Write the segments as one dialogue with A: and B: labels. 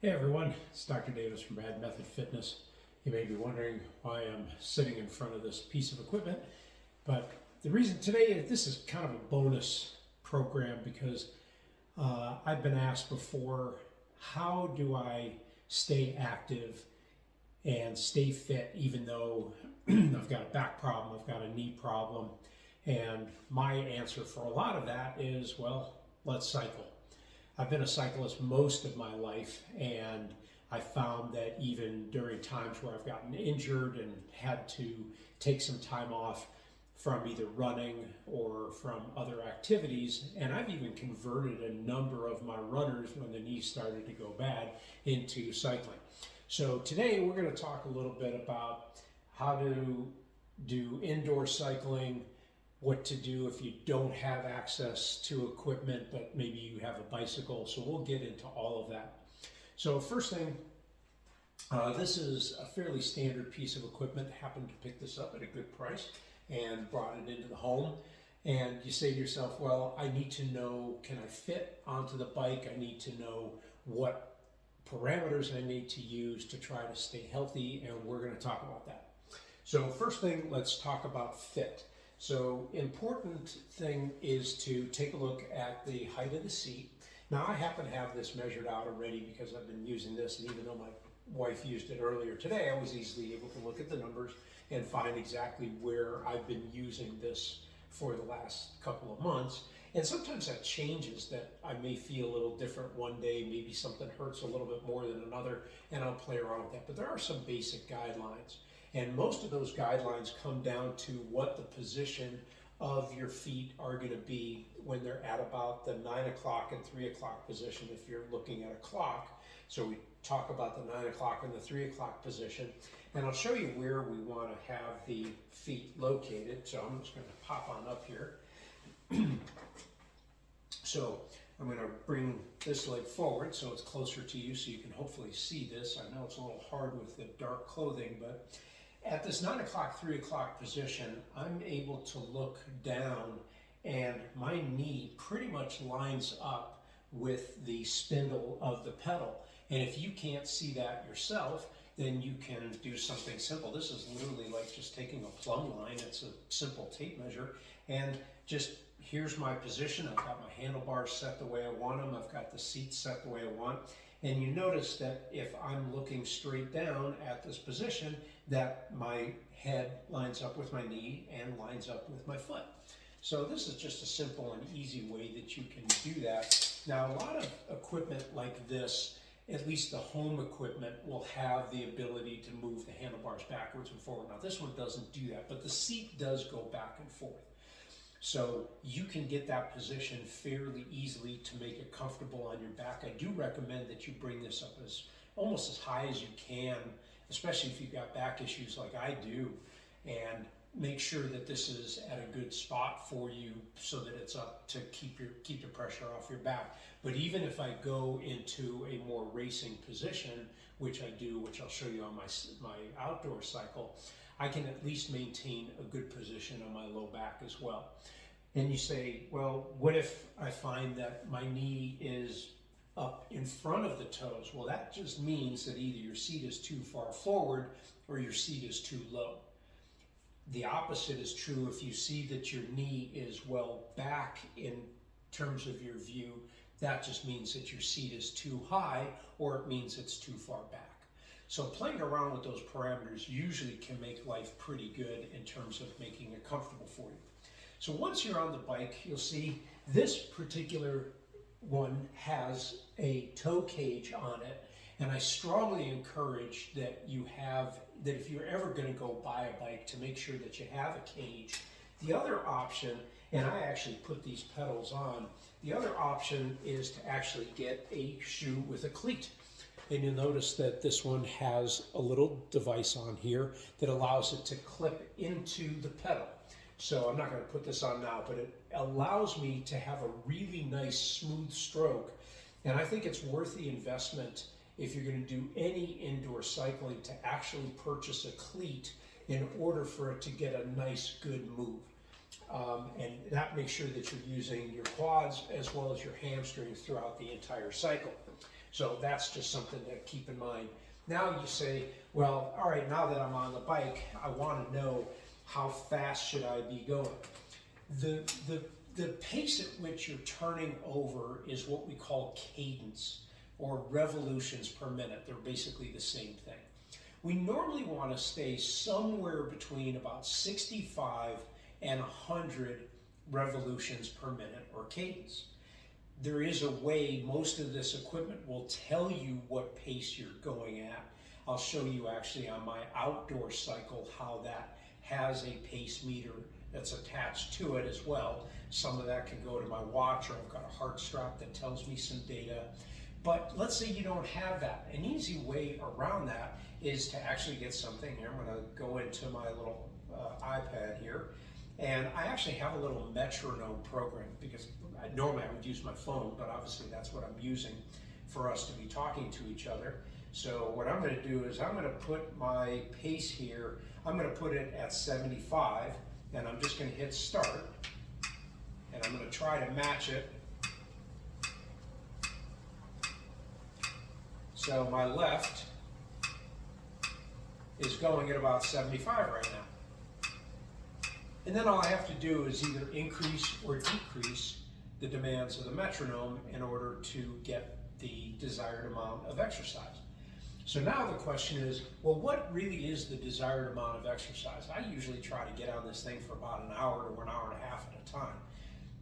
A: Hey everyone, it's Dr. Davis from Bad Method Fitness. You may be wondering why I'm sitting in front of this piece of equipment, but the reason today, this is kind of a bonus program because I've been asked before, how do I stay active and stay fit even though I've got a back problem, I've got a knee problem, and my answer for a lot of that is, well, let's cycle. I've been a cyclist most of my life, and I found that even during times where I've gotten injured and had to take some time off from either running or from other activities, and I've even converted a number of my runners when the knee started to go bad into cycling. So today we're going to talk a little bit about how to do indoor cycling, what to do if you don't have access to equipment, but maybe you have a bicycle. So we'll get into all of that. So first thing, this is a fairly standard piece of equipment. Happened to pick this up at a good price and brought it into the home. And you say to yourself, well, I need to know, can I fit onto the bike? I need to know what parameters I need to use to try to stay healthy, and we're going to talk about that. So first thing, let's talk about fit. So important thing is to take a look at the height of the seat. Now I happen to have this measured out already because I've been using this, and even though my wife used it earlier today, I was easily able to look at the numbers and find exactly where I've been using this for the last couple of months. And sometimes that changes, that I may feel a little different one day, maybe something hurts a little bit more than another, and I'll play around with that. But there are some basic guidelines. And most of those guidelines come down to what the position of your feet are going to be when they're at about the 9 o'clock and 3 o'clock position if you're looking at a clock. So we talk about the 9 o'clock and the 3 o'clock position. And I'll show you where we want to have the feet located. So I'm just going to pop on up here. So I'm going to bring this leg forward so it's closer to you so you can hopefully see this. I know it's a little hard with the dark clothing, but at this 9 o'clock, 3 o'clock position, I'm able to look down and my knee pretty much lines up with the spindle of the pedal. And if you can't see that yourself, then you can do something simple. This is literally like just taking a plumb line. It's a simple tape measure. And just here's my position. I've got my handlebars set the way I want them. I've got the seat set the way I want. And you notice that if I'm looking straight down at this position, that my head lines up with my knee and lines up with my foot. So this is just a simple and easy way that you can do that. Now, a lot of equipment like this, at least the home equipment, will have the ability to move the handlebars backwards and forward. Now, this one doesn't do that, but the seat does go back and forth. So you can get that position fairly easily to make it comfortable on your back. I do recommend that you bring this up almost as high as you can, especially if you've got back issues like I do, and make sure that this is at a good spot for you so that it's up to keep the pressure off your back. But even if I go into a more racing position, which I do, which I'll show you on my outdoor cycle, I can at least maintain a good position on my low back as well. And you say, well, what if I find that my knee is up in front of the toes? Well, that just means that either your seat is too far forward or your seat is too low. The opposite is true if you see that your knee is well back in terms of your view. That just means that your seat is too high, or it means it's too far back. So playing around with those parameters usually can make life pretty good in terms of making it comfortable for you. So once you're on the bike, you'll see this particular one has a toe cage on it, and I strongly encourage that if you're ever going to go buy a bike, to make sure that you have a cage. The other option, and I actually put these pedals on, the other option is to actually get a shoe with a cleat. And you'll notice that this one has a little device on here that allows it to clip into the pedal. So I'm not going to put this on now, but it allows me to have a really nice smooth stroke. And I think it's worth the investment if you're going to do any indoor cycling to actually purchase a cleat in order for it to get a nice, good move. And that makes sure that you're using your quads as well as your hamstrings throughout the entire cycle. So that's just something to keep in mind. Now you say, well, all right, now that I'm on the bike, I want to know how fast should I be going. The pace at which you're turning over is what we call cadence, or revolutions per minute. They're basically the same thing. We normally want to stay somewhere between about 65 and 100 revolutions per minute, or cadence. There is a way most of this equipment will tell you what pace you're going at. I'll show you actually on my outdoor cycle how that has a pace meter that's attached to it as well. Some of that can go to my watch, or I've got a heart strap that tells me some data. But let's say you don't have that. An easy way around that is to actually get something here. I'm going to go into my little iPad here, and I actually have a little metronome program, because normally I would use my phone, but obviously that's what I'm using for us to be talking to each other. So what I'm going to do is I'm going to put my pace here, I'm going to put it at 75, and I'm just going to hit start, and I'm going to try to match it. So my left is going at about 75 right now. And then all I have to do is either increase or decrease the demands of the metronome in order to get the desired amount of exercise. So now the question is, well, what really is the desired amount of exercise? I usually try to get on this thing for about an hour to an hour and a half at a time.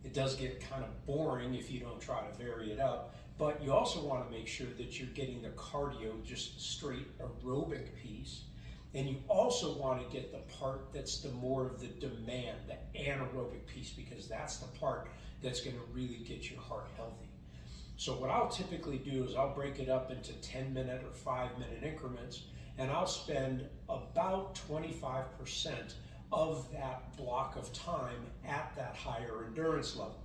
A: It does get kind of boring if you don't try to vary it up, but you also want to make sure that you're getting the cardio, just the straight aerobic piece. And you also want to get the part that's the more of the demand, the anaerobic piece, because that's the part that's going to really get your heart healthy. So what I'll typically do is I'll break it up into 10-minute or 5-minute increments, and I'll spend about 25% of that block of time at that higher endurance level.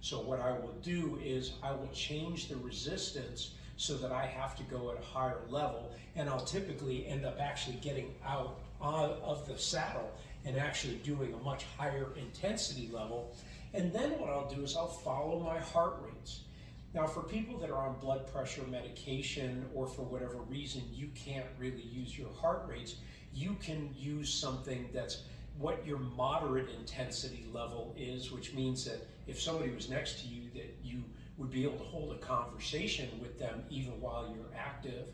A: So what I will do is I will change the resistance so that I have to go at a higher level, and I'll typically end up actually getting out of the saddle and actually doing a much higher intensity level. And then what I'll do is I'll follow my heart rates. Now, for people that are on blood pressure medication, or for whatever reason you can't really use your heart rates, you can use something that's what your moderate intensity level is, which means that if somebody was next to you, that you would be able to hold a conversation with them even while you're active.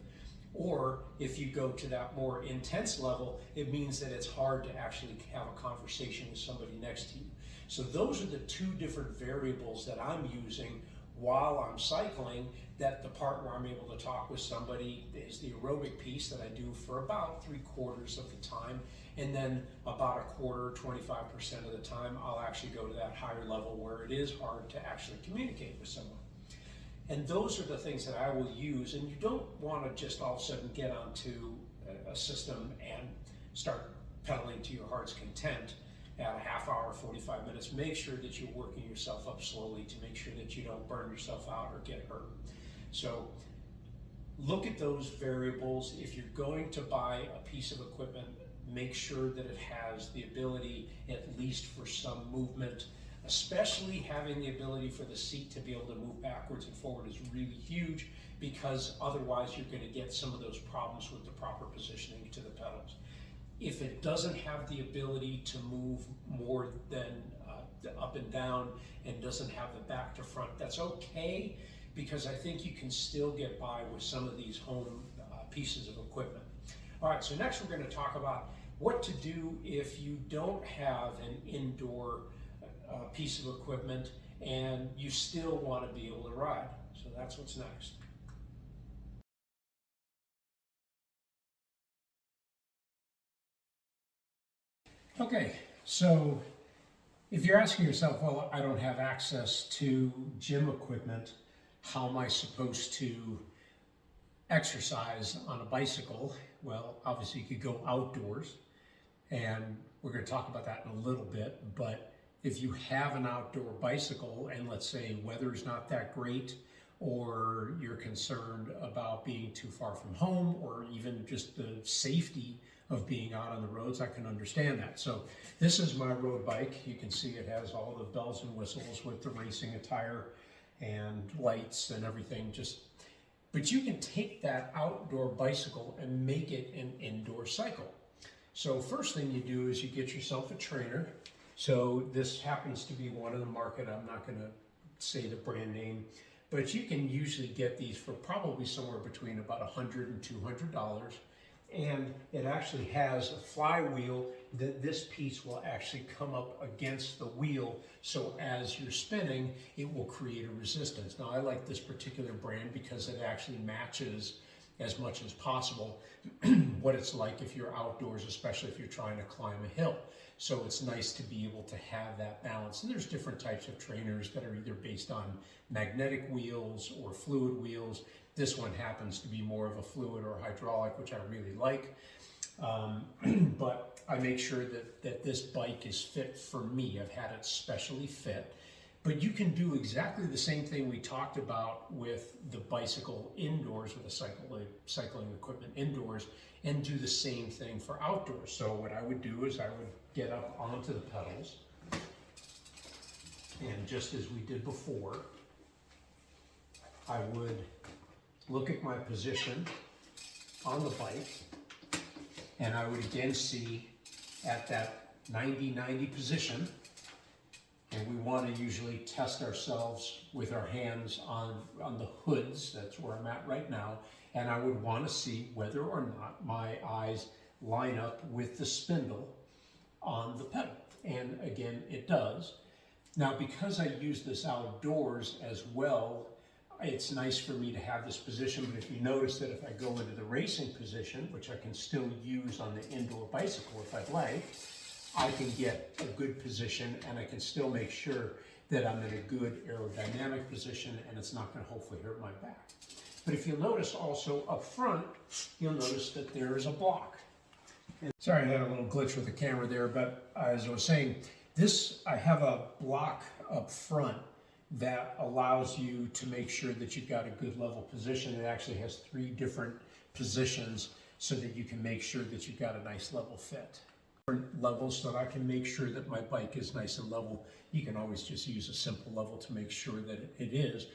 A: Or if you go to that more intense level, it means that it's hard to actually have a conversation with somebody next to you. So those are the two different variables that I'm using while I'm cycling. That the part where I'm able to talk with somebody is the aerobic piece that I do for about 3/4 of the time, and then about a quarter, 25% of the time, I'll actually go to that higher level where it is hard to actually communicate with someone. And those are the things that I will use, and you don't want to just all of a sudden get onto a system and start pedaling to your heart's content at a half hour, 45 minutes. Make sure that you're working yourself up slowly to make sure that you don't burn yourself out or get hurt. So look at those variables. If you're going to buy a piece of equipment, make sure that it has the ability, at least for some movement, especially having the ability for the seat to be able to move backwards and forward is really huge, because otherwise you're going to get some of those problems with the proper positioning to the pedals. If it doesn't have the ability to move more than up and down, and doesn't have the back to front, that's okay, because I think you can still get by with some of these home pieces of equipment. All right, so next we're going to talk about what to do if you don't have an indoor piece of equipment and you still want to be able to ride. So that's what's next. Okay, so if you're asking yourself, well, I don't have access to gym equipment, how am I supposed to exercise on a bicycle? Well, obviously you could go outdoors, and we're going to talk about that in a little bit, but if you have an outdoor bicycle and let's say weather's not that great, or you're concerned about being too far from home, or even just the safety of being out on the roads, I can understand that. So this is my road bike. You can see it has all the bells and whistles with the racing attire and lights and everything. Just But you can take that outdoor bicycle and make it an indoor cycle. So first thing you do is you get yourself a trainer. So this happens to be one in the market. I'm not going to say the brand name, but you can usually get these for probably somewhere between about $100 and $200. And it actually has a flywheel that this piece will actually come up against the wheel. So as you're spinning, it will create a resistance. Now I like this particular brand because it actually matches as much as possible what it's like if you're outdoors, especially if you're trying to climb a hill. So it's nice to be able to have that balance. And there's different types of trainers that are either based on magnetic wheels or fluid wheels. This one happens to be more of a fluid or hydraulic, which I really like. But I make sure that this bike is fit for me. I've had it specially fit. But you can do exactly the same thing we talked about with the bicycle indoors, with the cycling equipment indoors, and do the same thing for outdoors. So what I would do is I would get up onto the pedals, and just as we did before, I would look at my position on the bike, and I would again see at that 90-90 position. And we want to usually test ourselves with our hands on the hoods. That's where I'm at right now. And I would want to see whether or not my eyes line up with the spindle on the pedal. And again, it does. Now, because I use this outdoors as well, it's nice for me to have this position. But if you notice that if I go into the racing position, which I can still use on the indoor bicycle if I'd like, I can get a good position and I can still make sure that I'm in a good aerodynamic position and it's not going to hopefully hurt my back. But if you'll notice also up front, you'll notice that there is a block. And sorry, I had a little glitch with the camera there, but as I was saying, I have a block up front that allows you to make sure that you've got a good level position. It actually has 3 different positions so that you can make sure that you've got a nice level fit. Levels so that I can make sure that my bike is nice and level. You can always just use a simple level to make sure that it is.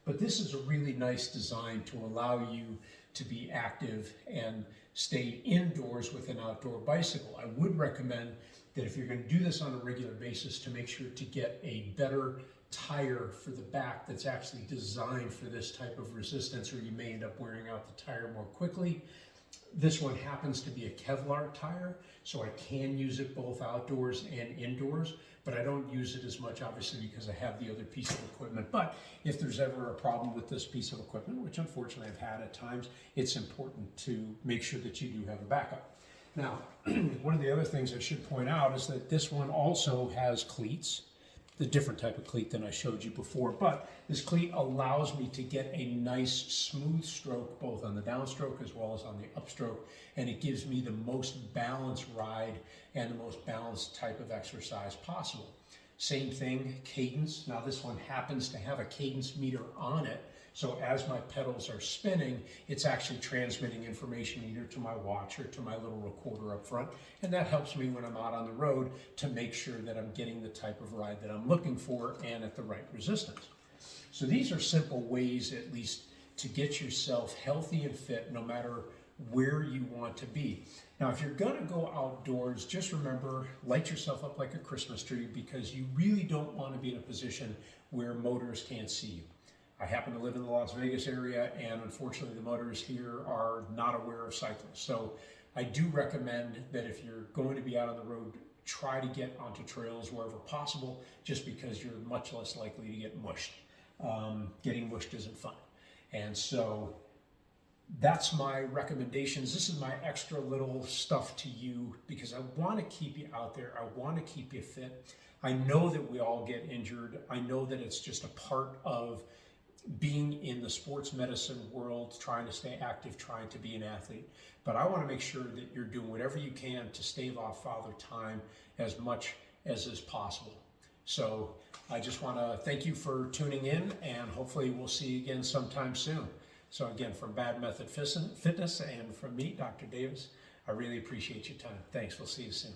A: But this is a really nice design to allow you to be active and stay indoors with an outdoor bicycle. I would recommend that if you're going to do this on a regular basis, to make sure to get a better tire for the back that's actually designed for this type of resistance, or you may end up wearing out the tire more quickly. This one happens to be a Kevlar tire, so I can use it both outdoors and indoors, but I don't use it as much, obviously, because I have the other piece of equipment. But if there's ever a problem with this piece of equipment, which unfortunately I've had at times, it's important to make sure that you do have a backup. Now, one of the other things I should point out is that this one also has cleats, the different type of cleat than I showed you before, but this cleat allows me to get a nice smooth stroke both on the downstroke as well as on the upstroke, and it gives me the most balanced ride and the most balanced type of exercise possible. Same thing, cadence. Now this one happens to have a cadence meter on it, so as my pedals are spinning, it's actually transmitting information either to my watch or to my little recorder up front, and that helps me when I'm out on the road to make sure that I'm getting the type of ride that I'm looking for and at the right resistance. So these are simple ways, at least, to get yourself healthy and fit no matter where you want to be. Now, if you're gonna go outdoors, just remember, light yourself up like a Christmas tree, because you really don't want to be in a position where motorists can't see you. I happen to live in the Las Vegas area, and unfortunately the motorists here are not aware of cyclists. So I do recommend that if you're going to be out on the road, try to get onto trails wherever possible, just because you're much less likely to get mushed. Getting mushed isn't fun. And so that's my recommendations. This is my extra little stuff to you because I want to keep you out there. I want to keep you fit. I know that we all get injured. I know that it's just a part of being in the sports medicine world, trying to stay active, trying to be an athlete. But I want to make sure that you're doing whatever you can to stave off father time as much as is possible. So I just want to thank you for tuning in, and hopefully we'll see you again sometime soon. So again, from Bad Method Fitness and from me, Dr. Davis, I really appreciate your time. Thanks. We'll see you soon.